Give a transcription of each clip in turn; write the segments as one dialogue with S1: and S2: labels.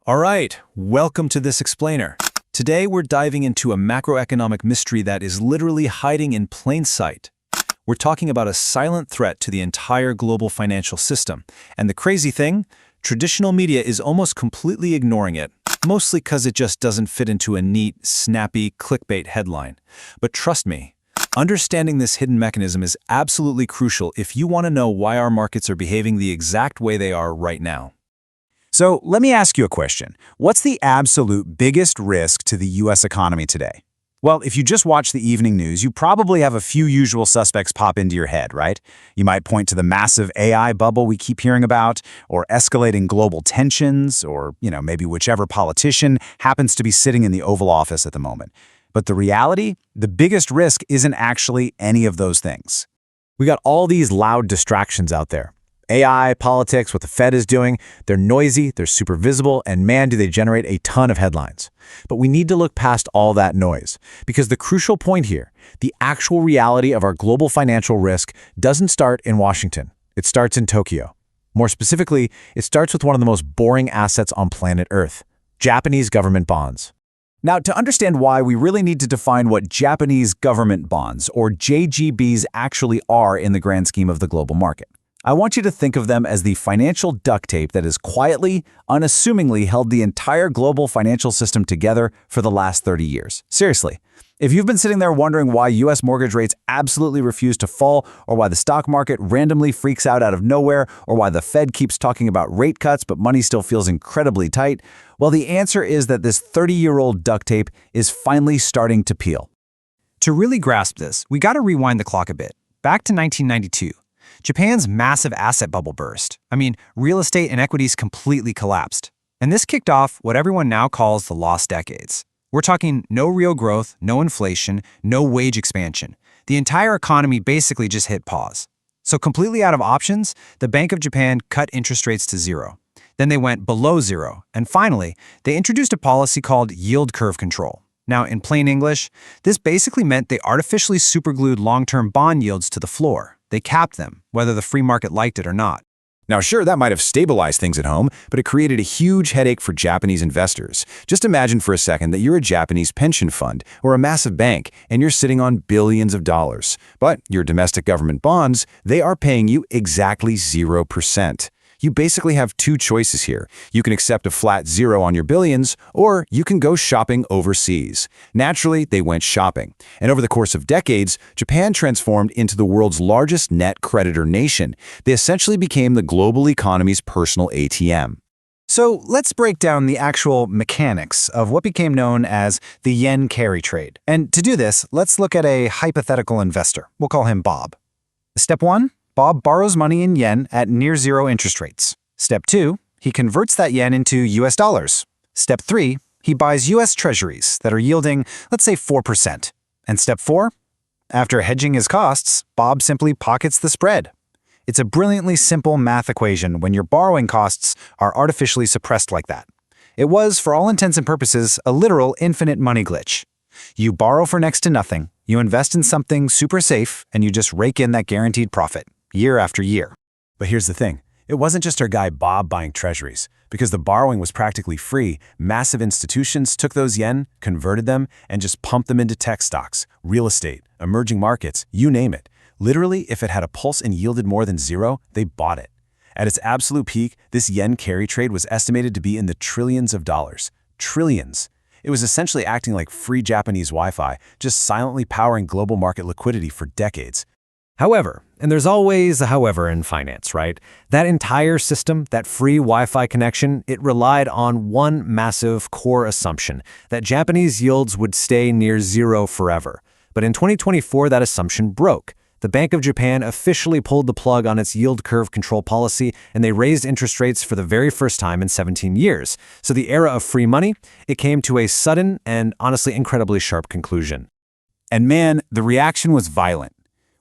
S1: All right, welcome to this explainer. Today we're diving into a macroeconomic mystery that is literally hiding in plain sight. We're talking about a silent threat to the entire global financial system. And the crazy thing, traditional media is almost completely ignoring it, mostly because it just doesn't fit into a neat, snappy clickbait headline. But trust me, understanding this hidden mechanism is absolutely crucial if you want to know why our markets are behaving the exact way they are right now.
S2: So let me ask you a question. What's the absolute biggest risk to the U.S. economy today? Well, if you just watch the evening news, you probably have a few usual suspects pop into your head, right? You might point to the massive AI bubble we keep hearing about, or escalating global tensions, or, maybe whichever politician happens to be sitting in the Oval Office at the moment. But the reality, the biggest risk isn't actually any of those things. We got all these loud distractions out there. AI, politics, what the Fed is doing, they're noisy, they're super visible, and man, do they generate a ton of headlines. But we need to look past all that noise, because the crucial point here, the actual reality of our global financial risk doesn't start in Washington. It starts in Tokyo. More specifically, it starts with one of the most boring assets on planet Earth, Japanese government bonds. Now, to understand why, we really need to define what Japanese government bonds, or JGBs, actually are in the grand scheme of the global market. I want you to think of them as the financial duct tape that has quietly, unassumingly held the entire global financial system together for the last 30 years. Seriously, if you've been sitting there wondering why U.S. mortgage rates absolutely refuse to fall, or why the stock market randomly freaks out of nowhere, or why the Fed keeps talking about rate cuts but money still feels incredibly tight, well, the answer is that this 30-year-old duct tape is finally starting to peel.
S3: To really grasp this, we got to rewind the clock a bit, back to 1992. Japan's massive asset bubble burst. Real estate and equities completely collapsed. And this kicked off what everyone now calls the lost decades. We're talking no real growth, no inflation, no wage expansion. The entire economy basically just hit pause. So completely out of options, the Bank of Japan cut interest rates to zero. Then they went below zero. And finally, they introduced a policy called yield curve control. Now, in plain English, this basically meant they artificially superglued long-term bond yields to the floor. They capped them, whether the free market liked it or not.
S2: Now, sure, that might have stabilized things at home, but it created a huge headache for Japanese investors. Just imagine for a second that you're a Japanese pension fund or a massive bank, and you're sitting on billions of dollars. But your domestic government bonds, they are paying you exactly 0%. You basically have two choices here. You can accept a flat zero on your billions, or you can go shopping overseas. Naturally, they went shopping. And over the course of decades, Japan transformed into the world's largest net creditor nation. They essentially became the global economy's personal ATM.
S3: So let's break down the actual mechanics of what became known as the yen carry trade. And to do this, let's look at a hypothetical investor. We'll call him Bob. Step 1. Bob borrows money in yen at near zero interest rates. Step 2, he converts that yen into US dollars. Step 3, he buys US treasuries that are yielding, let's say 4%. And step 4, after hedging his costs, Bob simply pockets the spread. It's a brilliantly simple math equation when your borrowing costs are artificially suppressed like that. It was, for all intents and purposes, a literal infinite money glitch. You borrow for next to nothing, you invest in something super safe, and you just rake in that guaranteed profit. Year after year.
S2: But here's the thing. It wasn't just our guy Bob buying treasuries. Because the borrowing was practically free, massive institutions took those yen, converted them, and just pumped them into tech stocks, real estate, emerging markets, you name it. Literally, if it had a pulse and yielded more than zero, they bought it. At its absolute peak, this yen carry trade was estimated to be in the trillions of dollars. Trillions. It was essentially acting like free Japanese Wi-Fi, just silently powering global market liquidity for decades.
S1: However, and there's always a however in finance, right? That entire system, that free Wi-Fi connection, it relied on one massive core assumption, that Japanese yields would stay near zero forever. But in 2024, that assumption broke. The Bank of Japan officially pulled the plug on its yield curve control policy, and they raised interest rates for the very first time in 17 years. So the era of free money, it came to a sudden and honestly incredibly sharp conclusion.
S2: And man, the reaction was violent.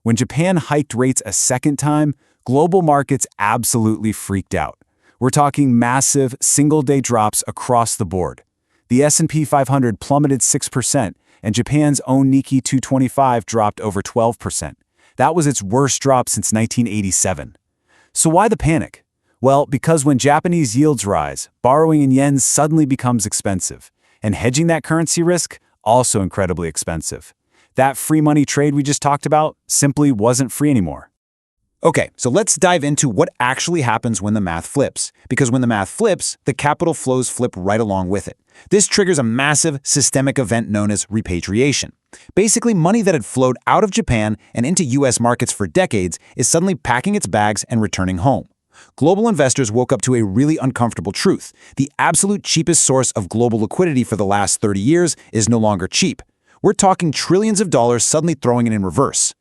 S2: When Japan hiked rates a second time, global markets absolutely freaked out. We're talking massive, single-day drops across the board. The S&P 500 plummeted 6%, and Japan's own Nikkei 225 dropped over 12%. That was its worst drop since 1987. So why the panic? Well, because when Japanese yields rise, borrowing in yen suddenly becomes expensive, and hedging that currency risk, also incredibly expensive. That free money trade we just talked about simply wasn't free anymore. Okay, so let's dive into what actually happens when the math flips. Because when the math flips, the capital flows flip right along with it. This triggers a massive systemic event known as repatriation. Basically, money that had flowed out of Japan and into US markets for decades is suddenly packing its bags and returning home. Global investors woke up to a really uncomfortable truth. The absolute cheapest source of global liquidity for the last 30 years is no longer cheap. We're talking trillions of dollars suddenly throwing it in reverse.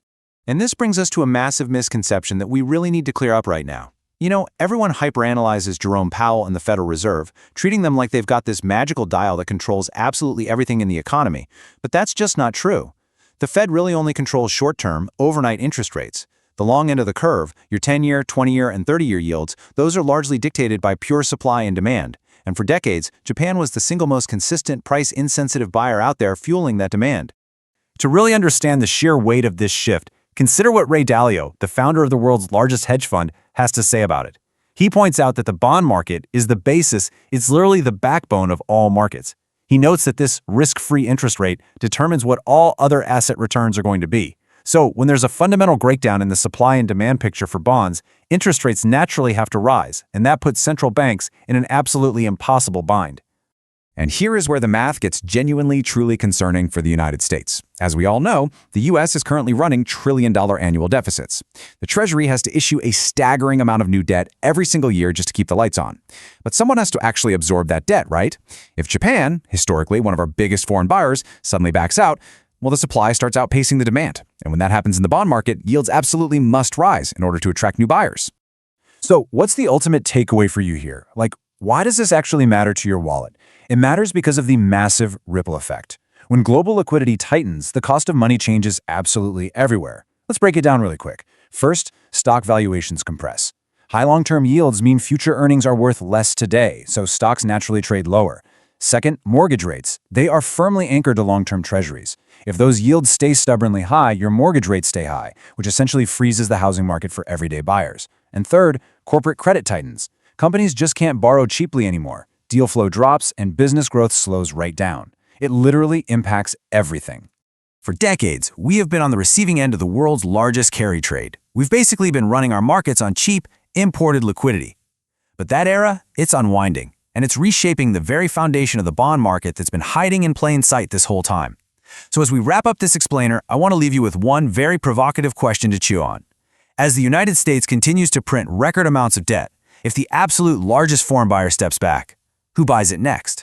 S1: And this brings us to a massive misconception that we really need to clear up right now. You know, everyone hyperanalyzes Jerome Powell and the Federal Reserve, treating them like they've got this magical dial that controls absolutely everything in the economy. But that's just not true. The Fed really only controls short-term, overnight interest rates. The long end of the curve, your 10-year, 20-year, and 30-year yields, those are largely dictated by pure supply and demand. And for decades, Japan was the single most consistent price-insensitive buyer out there fueling that demand.
S2: To really understand the sheer weight of this shift, consider what Ray Dalio, the founder of the world's largest hedge fund, has to say about it. He points out that the bond market is the basis, it's literally the backbone of all markets. He notes that this risk-free interest rate determines what all other asset returns are going to be. So when there's a fundamental breakdown in the supply and demand picture for bonds, interest rates naturally have to rise, and that puts central banks in an absolutely impossible bind. And here is where the math gets genuinely, truly concerning for the United States. As we all know, the U.S. is currently running trillion-dollar annual deficits. The Treasury has to issue a staggering amount of new debt every single year just to keep the lights on. But someone has to actually absorb that debt, right? If Japan, historically one of our biggest foreign buyers, suddenly backs out, well, the supply starts outpacing the demand. And when that happens in the bond market, yields absolutely must rise in order to attract new buyers. So what's the ultimate takeaway for you here? Why does this actually matter to your wallet? It matters because of the massive ripple effect. When global liquidity tightens, the cost of money changes absolutely everywhere. Let's break it down really quick. First, stock valuations compress. High long-term yields mean future earnings are worth less today, so stocks naturally trade lower. Second, mortgage rates. They are firmly anchored to long-term treasuries. If those yields stay stubbornly high, your mortgage rates stay high, which essentially freezes the housing market for everyday buyers. And third, corporate credit tightens. Companies just can't borrow cheaply anymore. Deal flow drops and business growth slows right down. It literally impacts everything.
S1: For decades, we have been on the receiving end of the world's largest carry trade. We've basically been running our markets on cheap, imported liquidity. But that era, it's unwinding, and it's reshaping the very foundation of the bond market that's been hiding in plain sight this whole time. So as we wrap up this explainer, I want to leave you with one very provocative question to chew on. As the United States continues to print record amounts of debt, if the absolute largest foreign buyer steps back, who buys it next?